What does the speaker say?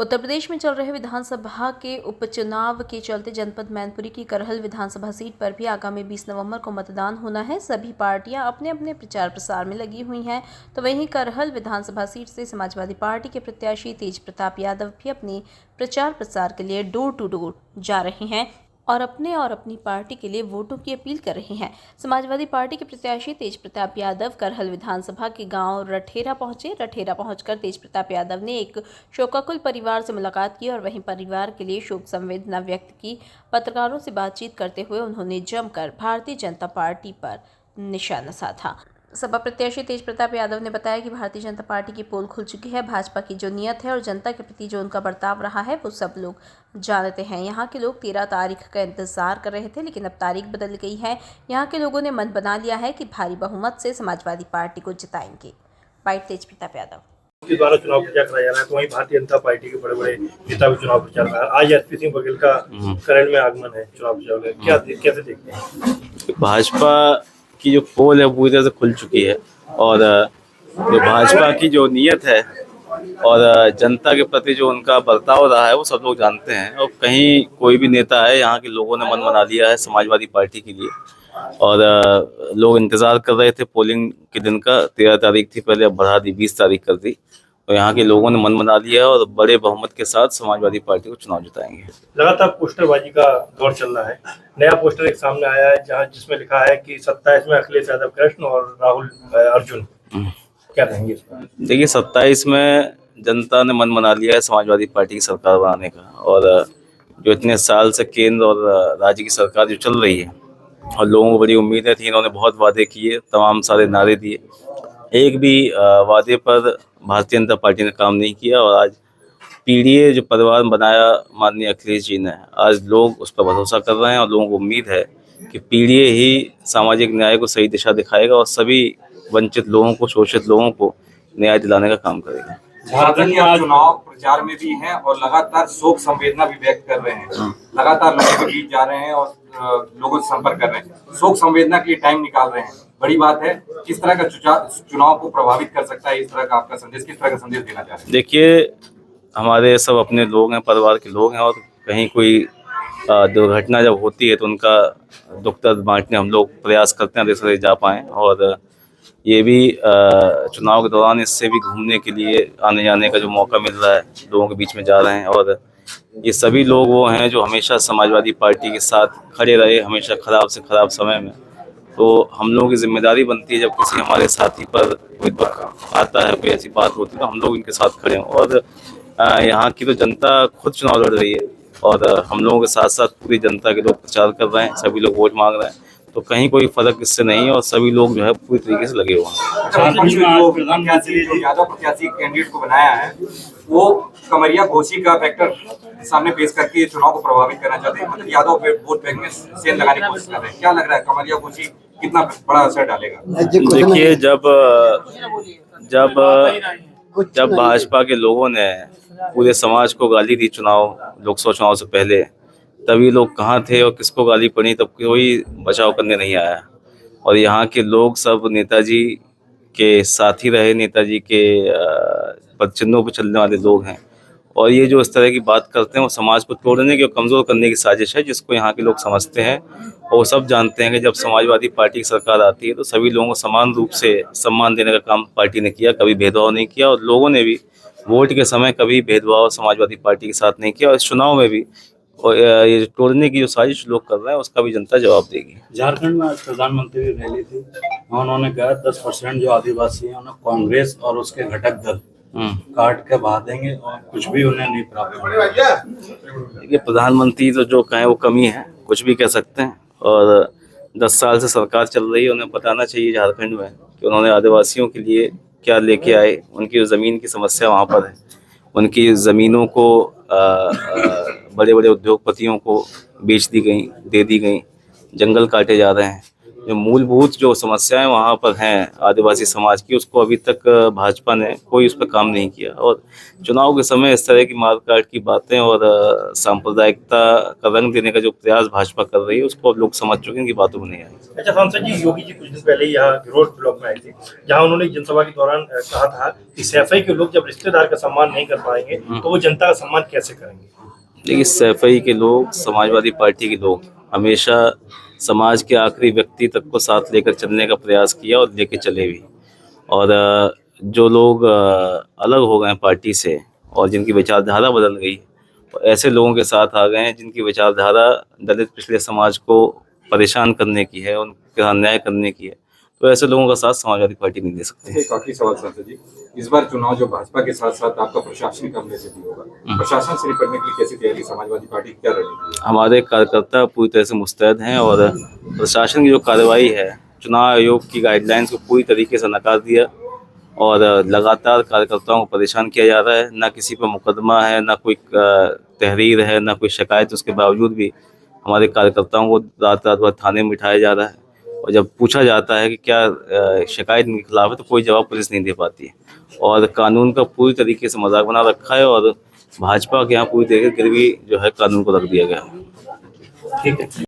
उत्तर प्रदेश में चल रहे विधानसभा के उपचुनाव के चलते जनपद मैनपुरी की करहल विधानसभा सीट पर भी आगामी 20 नवंबर को मतदान होना है। सभी पार्टियां अपने अपने प्रचार प्रसार में लगी हुई हैं। तो वहीं करहल विधानसभा सीट से समाजवादी पार्टी के प्रत्याशी तेज प्रताप यादव भी अपने प्रचार प्रसार के लिए डोर टू डोर जा रहे हैं और अपनी पार्टी के लिए वोटों की अपील कर रहे हैं। समाजवादी पार्टी के प्रत्याशी तेज प्रताप यादव करहल विधानसभा के गांव रठेरा पहुंचे। रठेरा पहुंचकर तेज प्रताप यादव ने एक शोकाकुल परिवार से मुलाकात की और वहीं परिवार के लिए शोक संवेदना व्यक्त की। पत्रकारों से बातचीत करते हुए उन्होंने जमकर भारतीय जनता पार्टी पर निशाना साधा। सपा प्रत्याशी तेज प्रताप यादव ने बताया कि भारतीय जनता पार्टी की पोल खुल चुकी है। भाजपा की जो नियत है और जनता के प्रति जो उनका बर्ताव रहा है वो सब लोग जानते हैं। यहाँ के लोग 13 तारीख का इंतजार कर रहे थे, लेकिन अब तारीख बदल गई है। यहाँ के लोगों ने मन बना लिया है कि भारी बहुमत से समाजवादी पार्टी को जिताएंगे। बाइट तेज प्रताप यादव के द्वारा चुनाव प्रचार कराया जा रहा है, तो वहीं भारतीय जनता पार्टी के बड़े बड़े नेता भी चुनाव प्रचार कर रहा है। आज एसपी सिंह बघेल का करहल में आगमन है चुनाव प्रचार में, कैसे देखते हैं? भाजपा की जो पोल है पूरी तरह से खुल चुकी है और जो भाजपा की जो नीयत है और जनता के प्रति जो उनका बर्ताव रहा है वो सब लोग जानते हैं। और कहीं कोई भी नेता है, यहाँ के लोगों ने मन बना लिया है समाजवादी पार्टी के लिए और लोग इंतजार कर रहे थे पोलिंग के दिन का। 13 तारीख थी पहले, अब बढ़ा दी 20 तारीख कर दी। तो यहाँ के लोगों ने मन बना लिया है और बड़े बहुमत के साथ समाजवादी पार्टी को चुनाव जिताएंगे। लगातार पोस्टरबाजी का दौर चल रहा है। नया पोस्टर एक सामने आया है जिसमें लिखा है कि 27 में अखिलेश यादव कृष्ण और राहुल अर्जुन। क्या कहेंगे इस पर? देखिए, 27 में जनता ने मन बना लिया है समाजवादी पार्टी की सरकार बनाने का। और जो इतने साल से केंद्र और राज्य की सरकार जो चल रही है और लोगों को बड़ी उम्मीदें थी, इन्होंने बहुत वादे किए, तमाम सारे नारे दिए, एक भी वादे पर भारतीय जनता पार्टी ने काम नहीं किया। और आज पीडीए जो परिवार बनाया माननीय अखिलेश जी ने, आज लोग उस पर भरोसा कर रहे हैं और लोगों को उम्मीद है कि पीडीए ही सामाजिक न्याय को सही दिशा दिखाएगा और सभी वंचित लोगों को, शोषित लोगों को न्याय दिलाने का काम करेगा। झारखंड में चुनाव प्रचार में भी हैं और लगातार शोक संवेदना भी व्यक्त कर रहे हैं। लगातार लोगों के बीच जा रहे हैं और लोगों से संपर्क कर रहे हैं, शोक संवेदना के लिए टाइम निकाल रहे हैं। बड़ी बात है। किस तरह का चुनाव को प्रभावित कर सकता है, इस तरह का आपका संदेश, किस तरह का संदेश देना चाह रहे हैं? देखिए, हमारे सब अपने लोग हैं, परिवार के लोग हैं और कहीं कोई दुर्घटना जब होती है तो उनका दुख दर्द बांटने हम लोग प्रयास करते हैं जैसे जा पाएँ। और ये भी चुनाव के दौरान इससे भी घूमने के लिए आने जाने का जो मौका मिल रहा है, लोगों के बीच में जा रहे हैं। और ये सभी लोग वो हैं जो हमेशा समाजवादी पार्टी के साथ खड़े रहे, हमेशा खराब से खराब समय में। तो हम लोगों की जिम्मेदारी बनती है, जब किसी हमारे साथी पर कोई दुख आता है, कोई ऐसी बात होती है, तो हम लोग इनके साथ खड़े हों। और यहाँ की तो जनता खुद चुनाव लड़ रही है और हम लोगों के साथ साथ पूरी जनता के लोग प्रचार कर रहे हैं, सभी लोग वोट मांग रहे हैं। तो कहीं कोई फर्क इससे नहीं है और सभी लोग जो है पूरी तरीके से लगे हुए हैं। यादव प्रत्याशी कैंडिडेट को बनाया है, वो कमरिया घोषी का फैक्टर सामने पेश करके चुनाव को प्रभावित करना चाहते हैं, मतलब यादव पे वोट बैंक में सेंध लगाने की कोशिश कर रहे हैं। क्या लग रहा है, कमरिया घोषी कितना बड़ा असर डालेगा? देखिए, जब भाजपा के लोगों ने पूरे समाज को गाली दी लोकसभा चुनाव से पहले, तभी लोग कहाँ थे और किसको गाली पड़ी, तब कोई बचाव करने नहीं आया। और यहाँ के लोग सब नेताजी के साथी रहे, नेताजी के पदचिन्हों पर चलने वाले लोग हैं। और ये जो इस तरह की बात करते हैं वो समाज को तोड़ने की और कमज़ोर करने की साजिश है, जिसको यहाँ के लोग समझते हैं। और वो सब जानते हैं कि जब समाजवादी पार्टी की सरकार आती है तो सभी लोगों को समान रूप से सम्मान देने का काम पार्टी ने किया, कभी भेदभाव नहीं किया। और लोगों ने भी वोट के समय कभी भेदभाव समाजवादी पार्टी के साथ नहीं किया। और इस चुनाव में भी और ये तोड़ने की जो साजिश लोग कर रहे हैं उसका भी जनता जवाब देगी। झारखंड में आज प्रधानमंत्री की रैली थी, उन्होंने कहा 10% जो आदिवासी हैं उन्हें कांग्रेस और उसके घटक दल काट के बहा देंगे और कुछ भी उन्हें नहीं प्राप्त होगा। देखिए, प्रधानमंत्री तो जो कहें वो कमी है, कुछ भी कह सकते हैं। और 10 साल से सरकार चल रही है, उन्हें बताना चाहिए झारखंड में कि उन्होंने आदिवासियों के लिए क्या लेके आए। उनकी जो ज़मीन की समस्या वहाँ पर है, उनकी ज़मीनों को बड़े बड़े उद्योगपतियों को बेच दी गई, दे दी गई, जंगल काटे जा रहे हैं। जो मूलभूत जो समस्याएं वहाँ पर हैं आदिवासी समाज की, उसको अभी तक भाजपा ने कोई उस पर काम नहीं किया। और चुनाव के समय इस तरह की मारकाट की बातें और सांप्रदायिकता का रंग देने का जो प्रयास भाजपा कर रही है, उसको अब लोग समझ चुके हैं कि बातों में नहीं आएगी। अच्छा सांसद जी, योगी जी कुछ दिन पहले ही यहाँ गिरोड ब्लॉक में आए थे, जहाँ उन्होंने जनसभा के दौरान कहा था कि सैफई के लोग जब रिश्तेदार का सम्मान नहीं कर पाएंगे तो वो जनता का सम्मान कैसे करेंगे। देखिए, सैफई के लोग, समाजवादी पार्टी के लोग हमेशा समाज के आखिरी व्यक्ति तक को साथ लेकर चलने का प्रयास किया और लेके चले भी। और जो लोग अलग हो गए पार्टी से और जिनकी विचारधारा बदल गई, तो ऐसे लोगों के साथ आ गए हैं जिनकी विचारधारा दलित पिछड़े समाज को परेशान करने की है, उनके साथ न्याय करने की है। तो ऐसे लोगों का साथ समाजवादी पार्टी नहीं दे सकती। एक आखिरी सवाल सांसद जी, इस बार चुनाव जो भाजपा के साथ साथ आपका प्रशासनिक हमले से भी होगा, प्रशासन से निपटने के लिए कैसी तैयारी समाजवादी पार्टी की क्या रणनीति है? हमारे कार्यकर्ता पूरी तरह से मुस्तैद हैं और प्रशासन की जो कार्रवाई है, चुनाव आयोग की गाइडलाइंस को पूरी तरीके से नकार दिया और लगातार कार्यकर्ताओं को परेशान किया जा रहा है। ना किसी पर मुकदमा है, ना कोई तहरीर है, ना कोई शिकायत। उसके बावजूद भी हमारे कार्यकर्ताओं को रात रात भर थाने में बिठाया जा रहा है और जब पूछा जाता है कि क्या शिकायत इनके खिलाफ है, तो कोई जवाब पुलिस नहीं दे पाती है और कानून का पूरी तरीके से मजाक बना रखा है और भाजपा के यहाँ पूरी तरीके से गिरवी जो है कानून को रख दिया गया है। ठीक है।